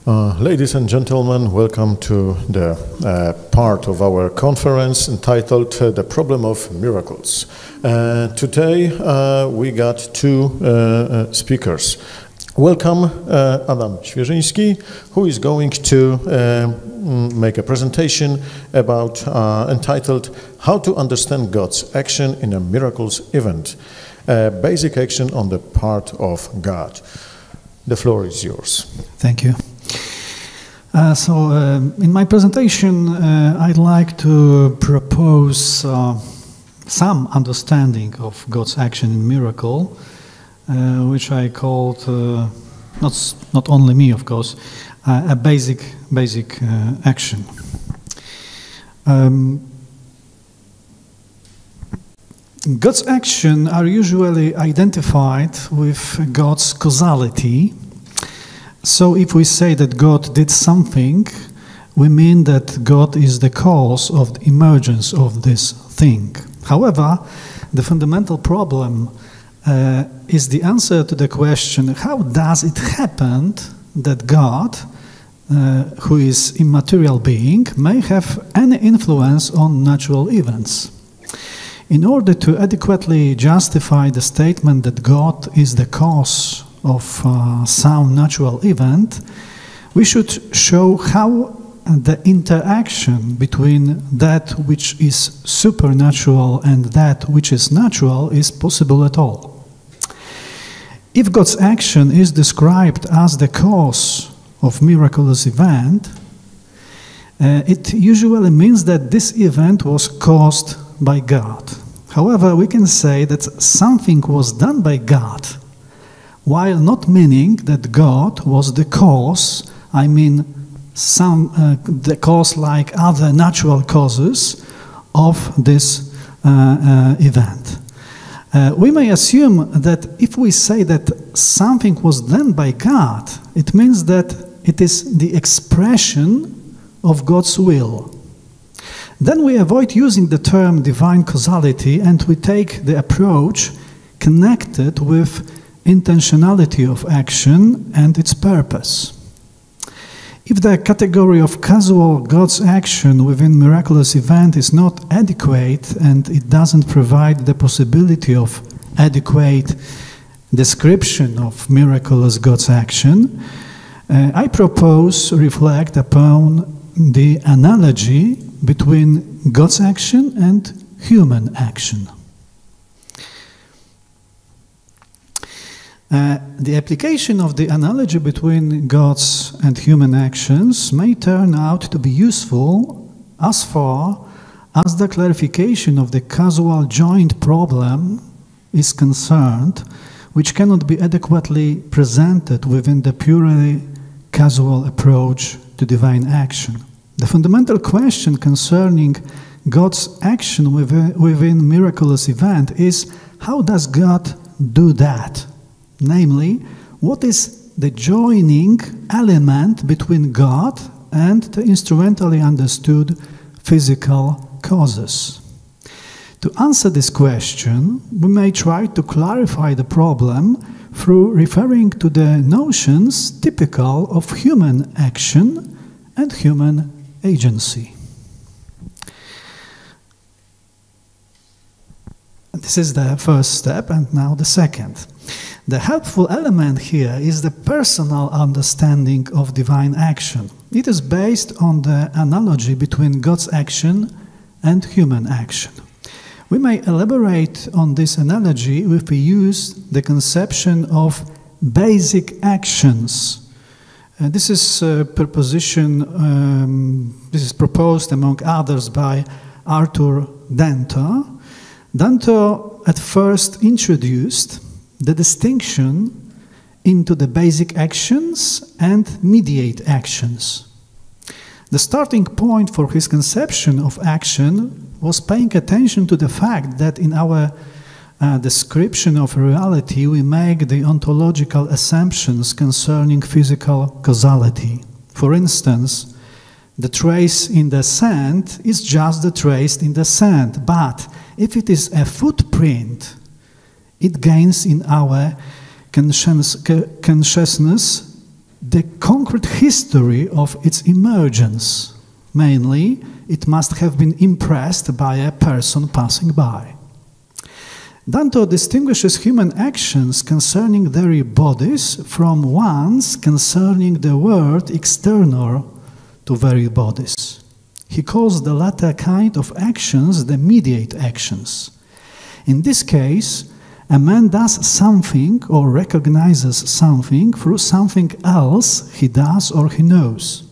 Ladies and gentlemen, welcome to the part of our conference entitled The Problem of Miracles. Today we got two speakers. Welcome Adam Świeżyński, who is going to make a presentation about entitled How to Understand God's Action in a Miracles Event, Basic Action on the Part of God. The floor is yours. Thank you. In my presentation, I'd like to propose some understanding of God's action in miracle, which I called, not only me, of course, a basic action. God's actions are usually identified with God's causality. So if we say that God did something, we mean that God is the cause of the emergence of this thing. However, the fundamental problem is the answer to the question, how does it happen that God, who is immaterial being, may have any influence on natural events? In order to adequately justify the statement that God is the cause of some natural event, we should show how the interaction between that which is supernatural and that which is natural is possible at all. If God's action is described as the cause of miraculous event, it usually means that this event was caused by God. However, we can say that something was done by God, while not meaning that God was the cause. I mean, the cause like other natural causes of this event. We may assume that if we say that something was done by God, it means that it is the expression of God's will. Then we avoid using the term divine causality and we take the approach connected with intentionality of action and its purpose. If the category of causal God's action within miraculous event is not adequate and it doesn't provide the possibility of adequate description of miraculous God's action, I propose reflect upon the analogy between God's action and human action. The application of the analogy between God's and human actions may turn out to be useful as far as the clarification of the causal joint problem is concerned, which cannot be adequately presented within the purely causal approach to divine action. The fundamental question concerning God's action within miraculous event is, how does God do that? Namely, what is the joining element between God and the instrumentally understood physical causes? To answer this question, we may try to clarify the problem through referring to the notions typical of human action and human agency. This is the first step, and now the second. The helpful element here is the personal understanding of divine action. It is based on the analogy between God's action and human action. We may elaborate on this analogy if we use the conception of basic actions. This is proposed among others by Arthur Danto. Danto at first introduced the distinction into the basic actions and mediate actions. The starting point for his conception of action was paying attention to the fact that in our description of reality we make the ontological assumptions concerning physical causality. For instance, the trace in the sand is just the trace in the sand, but if it is a footprint, it gains in our consciousness the concrete history of its emergence. Mainly, it must have been impressed by a person passing by. Danto distinguishes human actions concerning their bodies from ones concerning the world external to very bodies. He calls the latter kind of actions the mediate actions. In this case, a man does something or recognizes something through something else he does or he knows.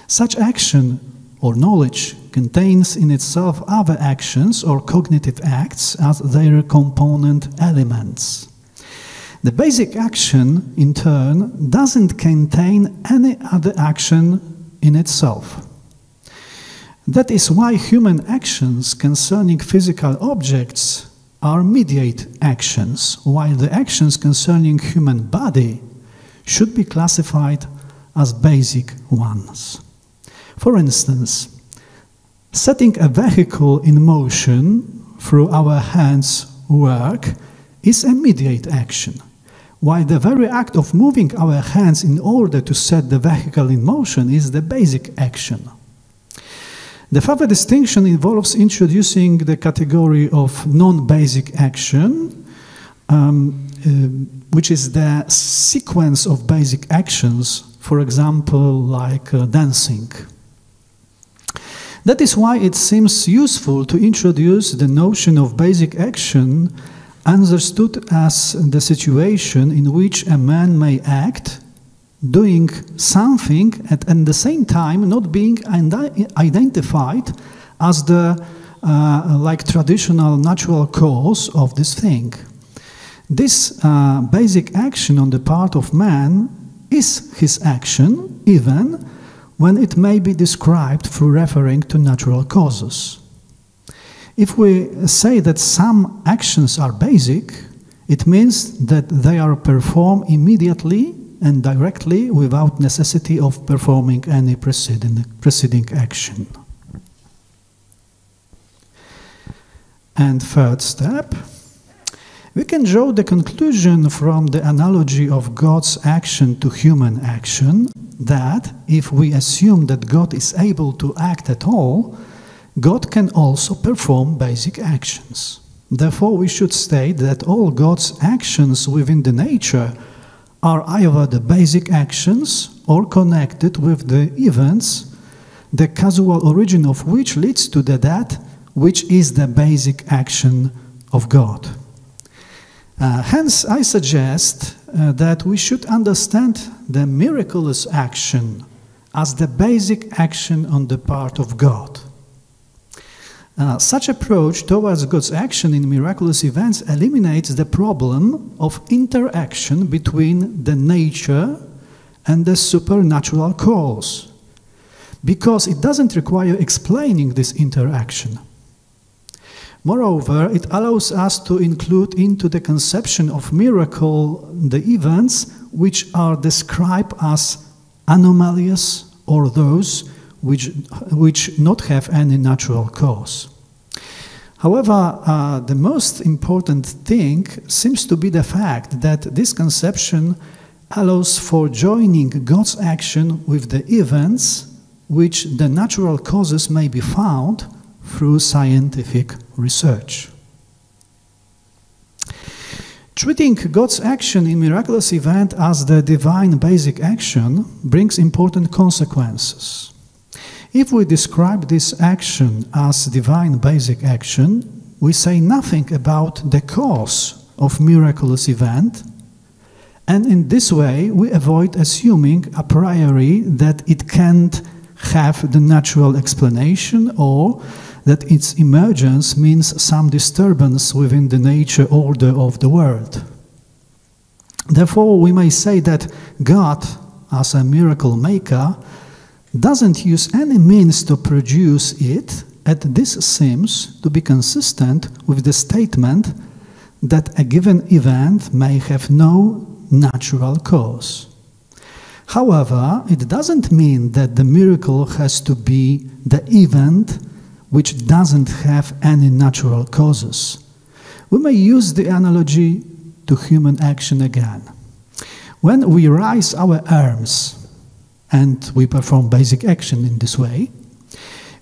Such action or knowledge contains in itself other actions or cognitive acts as their component elements. The basic action, in turn, doesn't contain any other action in itself. That is why human actions concerning physical objects are mediate actions, while the actions concerning human body should be classified as basic ones. For instance, setting a vehicle in motion through our hands' work is a mediate action, while the very act of moving our hands in order to set the vehicle in motion is the basic action. The further distinction involves introducing the category of non-basic action, which is the sequence of basic actions, for example, like dancing. That is why it seems useful to introduce the notion of basic action understood as the situation in which a man may act, doing something and at the same time not being identified as the like traditional natural cause of this thing. This basic action on the part of man is his action, even when it may be described through referring to natural causes. If we say that some actions are basic, it means that they are performed immediately and directly without necessity of performing any preceding action. And third step, we can draw the conclusion from the analogy of God's action to human action that if we assume that God is able to act at all, God can also perform basic actions. Therefore, we should state that all God's actions within the nature are either the basic actions or connected with the events, the causal origin of which leads to that which is the basic action of God. Hence, I suggest that we should understand the miraculous action as the basic action on the part of God. Such approach towards God's action in miraculous events eliminates the problem of interaction between the nature and the supernatural cause, because it doesn't require explaining this interaction. Moreover, it allows us to include into the conception of miracle the events which are described as anomalous or those which not have any natural cause. However, the most important thing seems to be the fact that this conception allows for joining God's action with the events which the natural causes may be found through scientific research. Treating God's action in miraculous event as the divine basic action brings important consequences. If we describe this action as divine basic action, we say nothing about the cause of miraculous event, and in this way we avoid assuming a priori that it can't have the natural explanation or that its emergence means some disturbance within the nature order of the world. Therefore, we may say that God, as a miracle maker, doesn't use any means to produce it, and this seems to be consistent with the statement that a given event may have no natural cause. However, it doesn't mean that the miracle has to be the event which doesn't have any natural causes. We may use the analogy to human action again. When we raise our arms and we perform basic action in this way,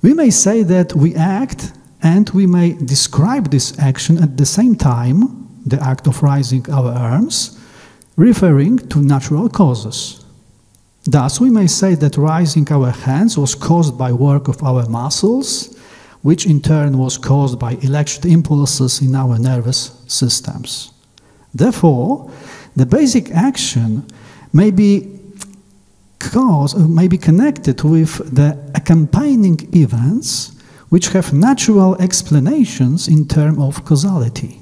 we may say that we act, and we may describe this action at the same time, the act of raising our arms, referring to natural causes. Thus, we may say that raising our hands was caused by work of our muscles, which in turn was caused by electrical impulses in our nervous systems. Therefore, the basic action may be connected with the accompanying events which have natural explanations in terms of causality.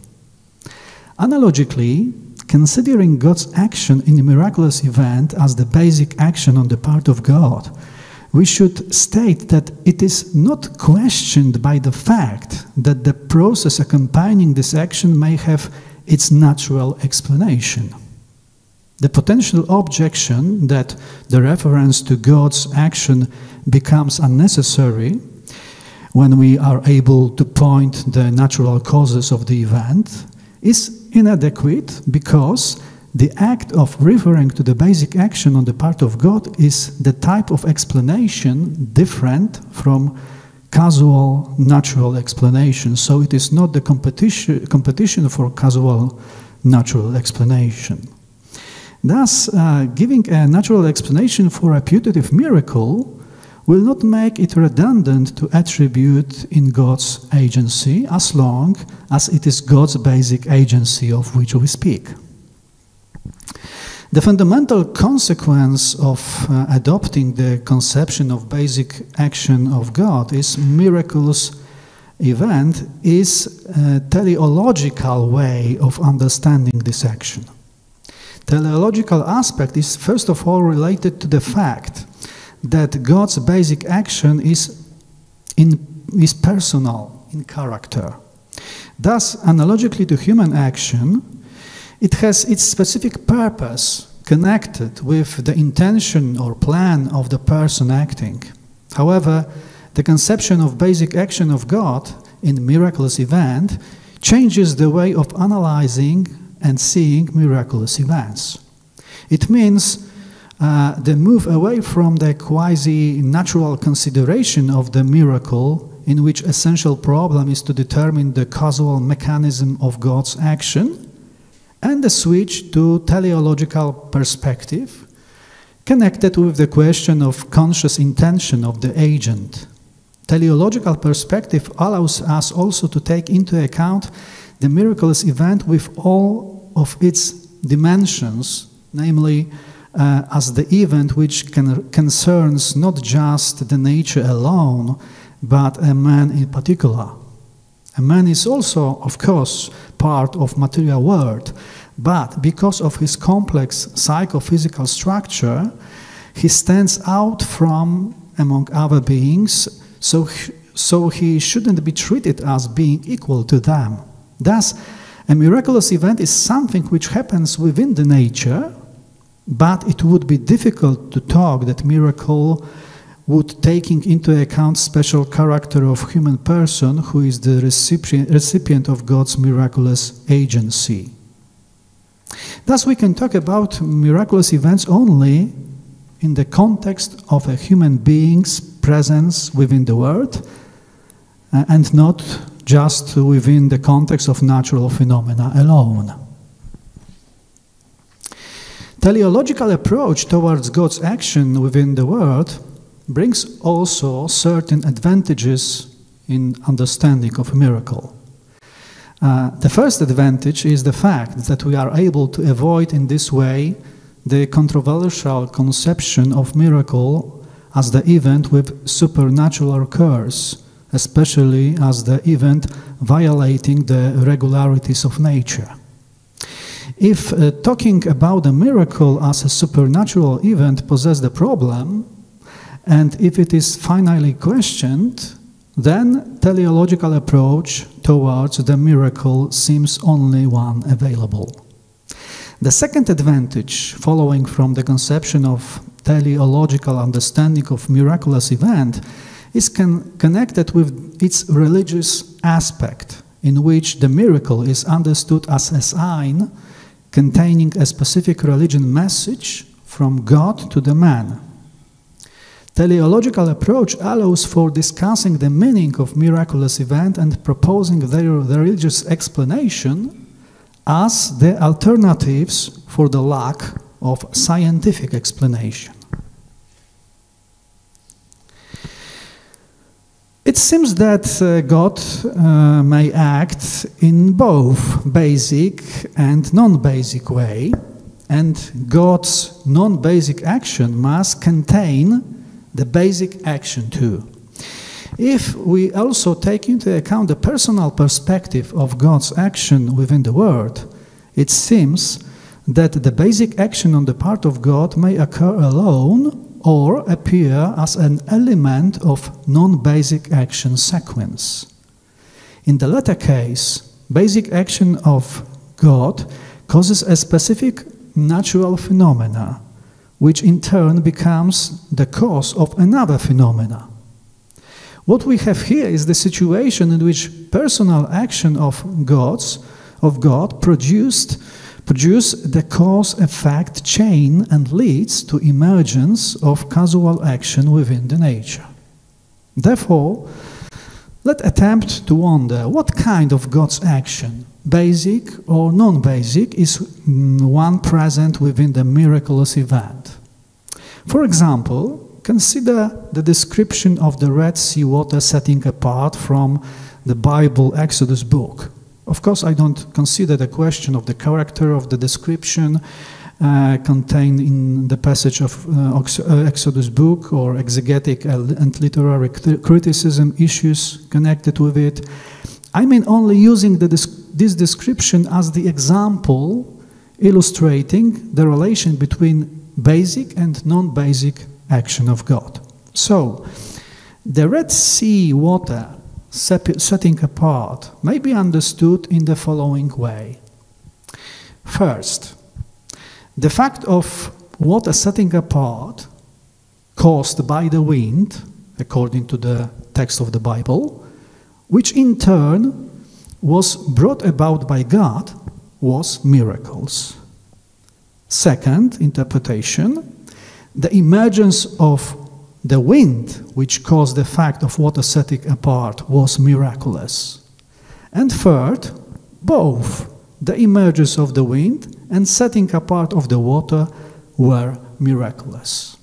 Analogically, considering God's action in a miraculous event as the basic action on the part of God, we should state that it is not questioned by the fact that the process accompanying this action may have its natural explanation. The potential objection that the reference to God's action becomes unnecessary when we are able to point the natural causes of the event is inadequate because the act of referring to the basic action on the part of God is the type of explanation different from causal natural explanation. So it is not the competition for causal natural explanation. Thus, giving a natural explanation for a putative miracle will not make it redundant to attribute in God's agency as long as it is God's basic agency of which we speak. The fundamental consequence of adopting the conception of basic action of God is miraculous event is a teleological way of understanding this action. Teleological aspect is first of all related to the fact that God's basic action is personal in character. Thus, analogically to human action, it has its specific purpose connected with the intention or plan of the person acting. However, the conception of basic action of God in miraculous event changes the way of analyzing and seeing miraculous events. It means the move away from the quasi-natural consideration of the miracle, in which essential problem is to determine the causal mechanism of God's action, and the switch to teleological perspective, connected with the question of conscious intention of the agent. Teleological perspective allows us also to take into account the miraculous event with all of its dimensions, namely as the event which concerns not just the nature alone, but a man in particular. A man is also, of course, part of material world, but because of his complex psychophysical structure, he stands out from among other beings, so he shouldn't be treated as being equal to them. Thus, a miraculous event is something which happens within the nature, but it would be difficult to talk that miracle would taking into account special character of human person who is the recipient of God's miraculous agency. Thus, we can talk about miraculous events only in the context of a human being's presence within the world, and not just within the context of natural phenomena alone. Teleological approach towards God's action within the world brings also certain advantages in understanding of a miracle. The first advantage is the fact that we are able to avoid in this way the controversial conception of miracle as the event with supernatural occurs, especially as the event violating the regularities of nature. If talking about a miracle as a supernatural event poses the problem, and if it is finally questioned, then teleological approach towards the miracle seems only one available. The second advantage, following from the conception of teleological understanding of miraculous event, is connected with its religious aspect, in which the miracle is understood as a sign containing a specific religion message from God to the man. Teleological approach allows for discussing the meaning of miraculous event and proposing their religious explanation as the alternatives for the lack of scientific explanation. It seems that God may act in both basic and non-basic way, and God's non-basic action must contain the basic action too. If we also take into account the personal perspective of God's action within the world, it seems that the basic action on the part of God may occur alone or appear as an element of non-basic action sequence. In the latter case, basic action of God causes a specific natural phenomena, which in turn becomes the cause of another phenomena. What we have here is the situation in which personal action of God produce the cause-effect chain and leads to emergence of causal action within the nature. Therefore, let's attempt to wonder what kind of God's action, basic or non-basic, is one present within the miraculous event. For example, consider the description of the Red Sea water setting apart from the Bible Exodus book. Of course, I don't consider the question of the character of the description contained in the passage of Exodus book or exegetic and literary criticism issues connected with it. I mean only using this description as the example illustrating the relation between basic and non-basic action of God. So, the Red Sea water setting apart may be understood in the following way. First, the fact of water setting apart caused by the wind, according to the text of the Bible, which in turn was brought about by God, was miracles. Second interpretation, the emergence of the wind, which caused the fact of water setting apart, was miraculous. And third, both the emergence of the wind and setting apart of the water were miraculous.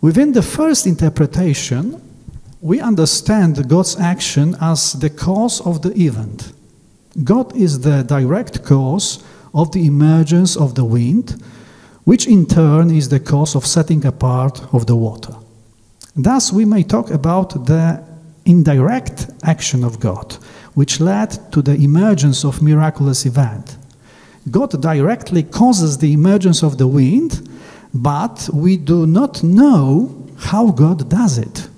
Within the first interpretation, we understand God's action as the cause of the event. God is the direct cause of the emergence of the wind, which in turn is the cause of setting apart of the water. Thus, we may talk about the indirect action of God, which led to the emergence of miraculous event. God directly causes the emergence of the wind, but we do not know how God does it.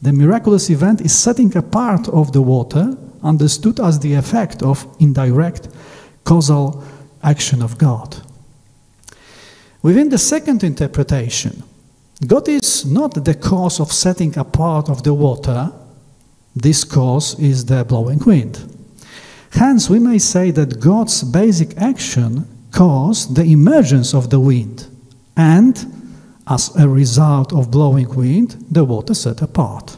The miraculous event is setting apart of the water, understood as the effect of indirect causal action of God. Within the second interpretation, God is not the cause of setting apart of the water. This cause is the blowing wind. Hence, we may say that God's basic action caused the emergence of the wind, and as a result of blowing wind, the water set apart.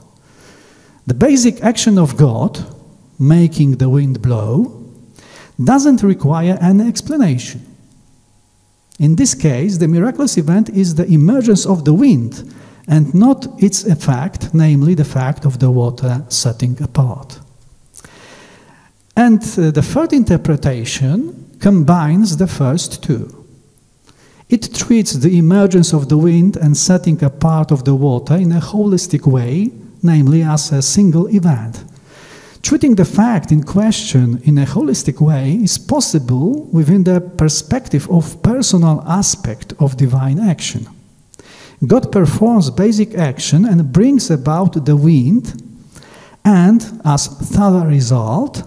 The basic action of God, making the wind blow, doesn't require any explanation. In this case, the miraculous event is the emergence of the wind and not its effect, namely the fact of the water setting apart. And the third interpretation combines the first two. It treats the emergence of the wind and setting apart of the water in a holistic way, namely as a single event. Treating the fact in question in a holistic way is possible within the perspective of personal aspect of divine action. God performs basic action and brings about the wind, and as third result,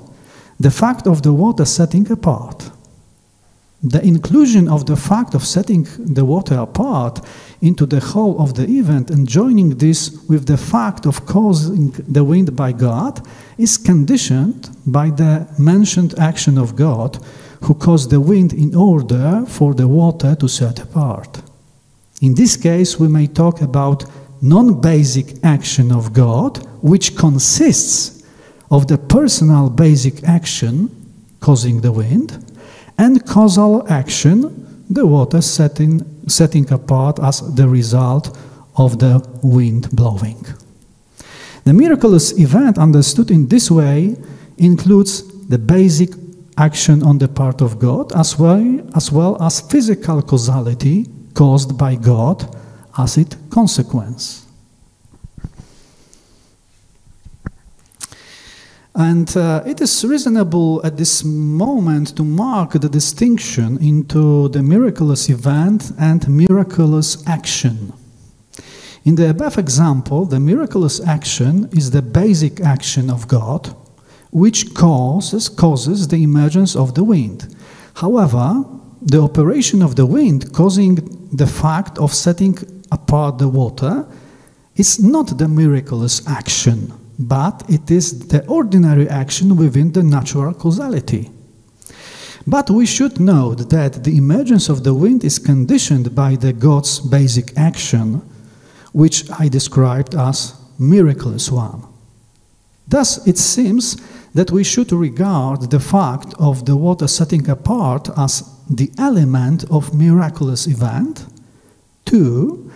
the fact of the water setting apart. The inclusion of the fact of setting the water apart into the whole of the event and joining this with the fact of causing the wind by God is conditioned by the mentioned action of God, who caused the wind in order for the water to set apart. In this case, we may talk about non-basic action of God, which consists of the personal basic action causing the wind, and causal action, the water setting apart as the result of the wind blowing. The miraculous event understood in this way includes the basic action on the part of God as well as physical causality caused by God as its consequence. And it is reasonable at this moment to mark the distinction into the miraculous event and miraculous action. In the above example, the miraculous action is the basic action of God, which causes the emergence of the wind. However, the operation of the wind causing the fact of setting apart the water is not the miraculous action, but it is the ordinary action within the natural causality. But we should note that the emergence of the wind is conditioned by the God's basic action, which I described as miraculous one. Thus, it seems that we should regard the fact of the water setting apart as the element of miraculous event, too,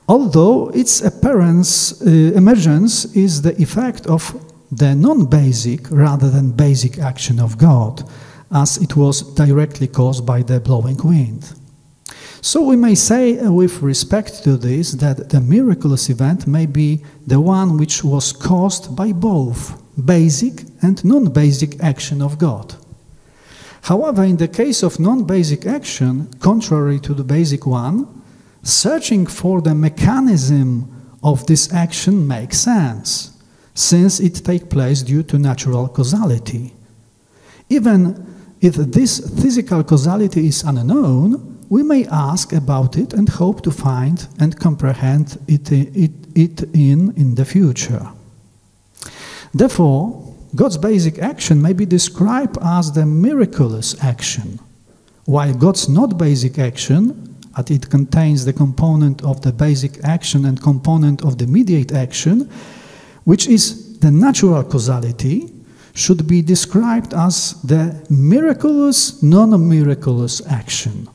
although its emergence is the effect of the non-basic rather than basic action of God, as it was directly caused by the blowing wind. So we may say with respect to this that the miraculous event may be the one which was caused by both basic and non-basic action of God. However, in the case of non-basic action, contrary to the basic one, searching for the mechanism of this action makes sense, since it takes place due to natural causality. Even if this physical causality is unknown, we may ask about it and hope to find and comprehend it in the future. Therefore, God's basic action may be described as the miraculous action, while God's not basic action, as it contains the component of the basic action and component of the mediate action, which is the natural causality, should be described as the miraculous, non-miraculous action.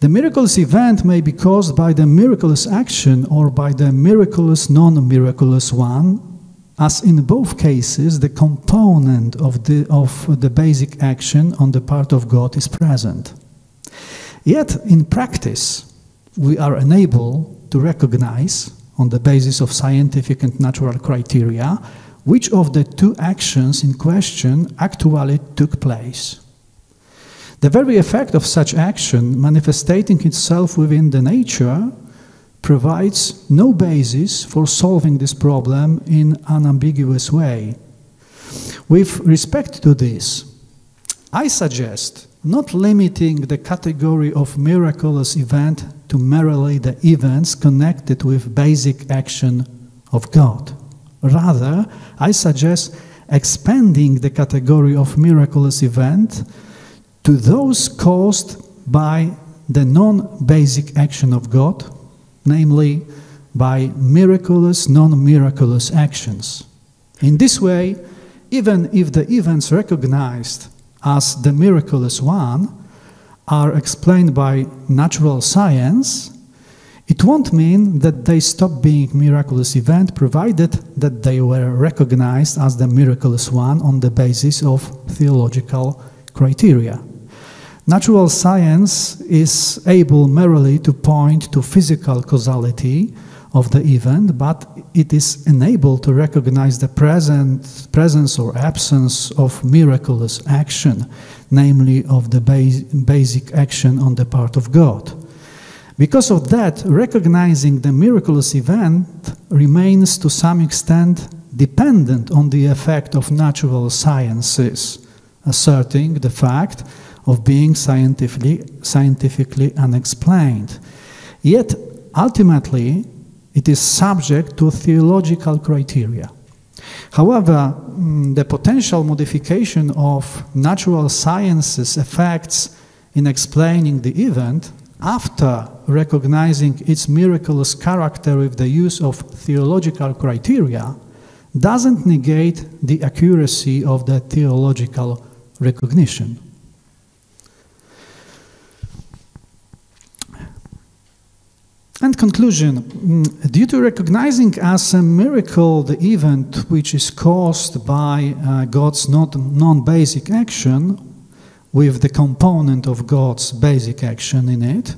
The miraculous event may be caused by the miraculous action or by the miraculous, non-miraculous one, as in both cases the component of the basic action on the part of God is present. Yet, in practice, we are unable to recognize, on the basis of scientific and natural criteria, which of the two actions in question actually took place. The very effect of such action, manifesting itself within the nature, provides no basis for solving this problem in an ambiguous way. With respect to this, I suggest not limiting the category of miraculous event to merely the events connected with basic action of God. Rather, I suggest expanding the category of miraculous event to those caused by the non-basic action of God, namely by miraculous, non-miraculous actions. In this way, even if the events recognized as the miraculous one are explained by natural science, it won't mean that they stop being miraculous event, provided that they were recognized as the miraculous one on the basis of theological criteria. Natural science is able merely to point to physical causality of the event, but it is unable to recognize the presence or absence of miraculous action, namely of the basic action on the part of God. Because of that, recognizing the miraculous event remains to some extent dependent on the effect of natural sciences, asserting the fact of being scientifically unexplained. Yet, ultimately, it is subject to theological criteria. However, the potential modification of natural science's effects in explaining the event after recognizing its miraculous character with the use of theological criteria doesn't negate the accuracy of the theological recognition. And conclusion, due to recognizing as a miracle the event which is caused by God's non-basic action, with the component of God's basic action in it,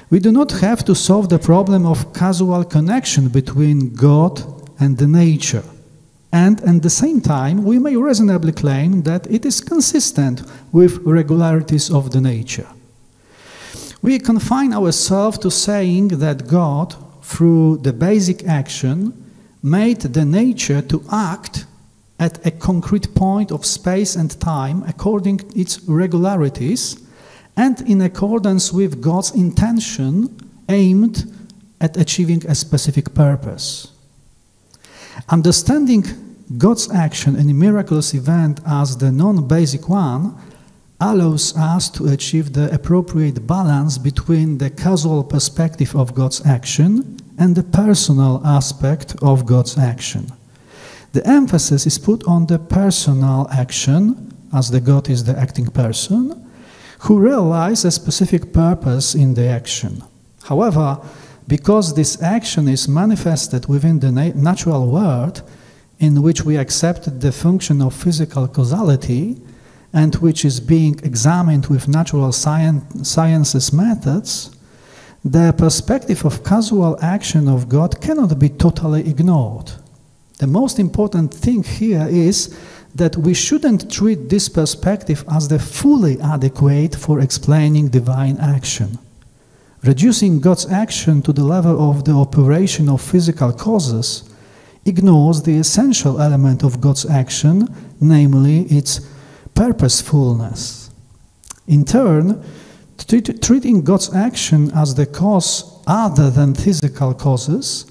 we do not have to solve the problem of causal connection between God and the nature. And at the same time, we may reasonably claim that it is consistent with regularities of the nature. We confine ourselves to saying that God, through the basic action, made the nature to act at a concrete point of space and time according to its regularities and in accordance with God's intention aimed at achieving a specific purpose. Understanding God's action in a miraculous event as the non-basic one allows us to achieve the appropriate balance between the causal perspective of God's action and the personal aspect of God's action. The emphasis is put on the personal action, as the God is the acting person, who realizes a specific purpose in the action. However, because this action is manifested within the natural world, in which we accept the function of physical causality, and which is being examined with natural sciences methods, the perspective of causal action of God cannot be totally ignored. The most important thing here is that we shouldn't treat this perspective as the fully adequate for explaining divine action. Reducing God's action to the level of the operation of physical causes ignores the essential element of God's action, namely its purposefulness. In turn, treating God's action as the cause other than physical causes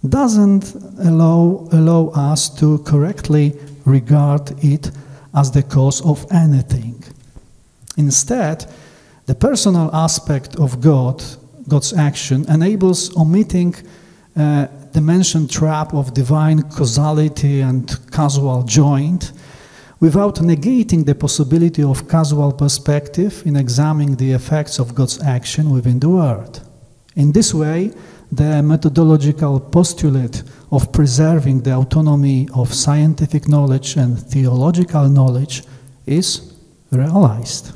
doesn't allow us to correctly regard it as the cause of anything. Instead, the personal aspect of God's action enables omitting the mentioned trap of divine causality and causal joint without negating the possibility of causal perspective in examining the effects of God's action within the world. In this way, the methodological postulate of preserving the autonomy of scientific knowledge and theological knowledge is realized.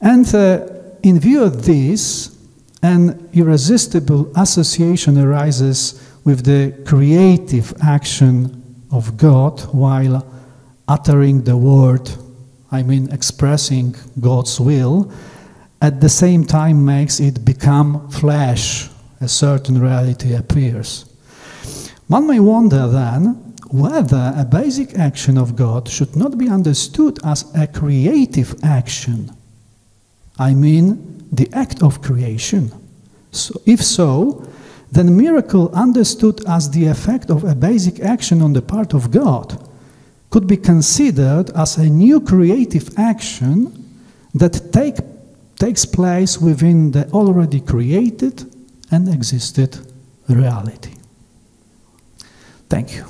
And in view of this, an irresistible association arises with the creative action of God while uttering the word, expressing God's will, at the same time makes it become flesh, a certain reality appears. One may wonder then whether a basic action of God should not be understood as a creative action. The act of creation. So, if so, then miracle understood as the effect of a basic action on the part of God could be considered as a new creative action that takes place within the already created and existed reality. Thank you.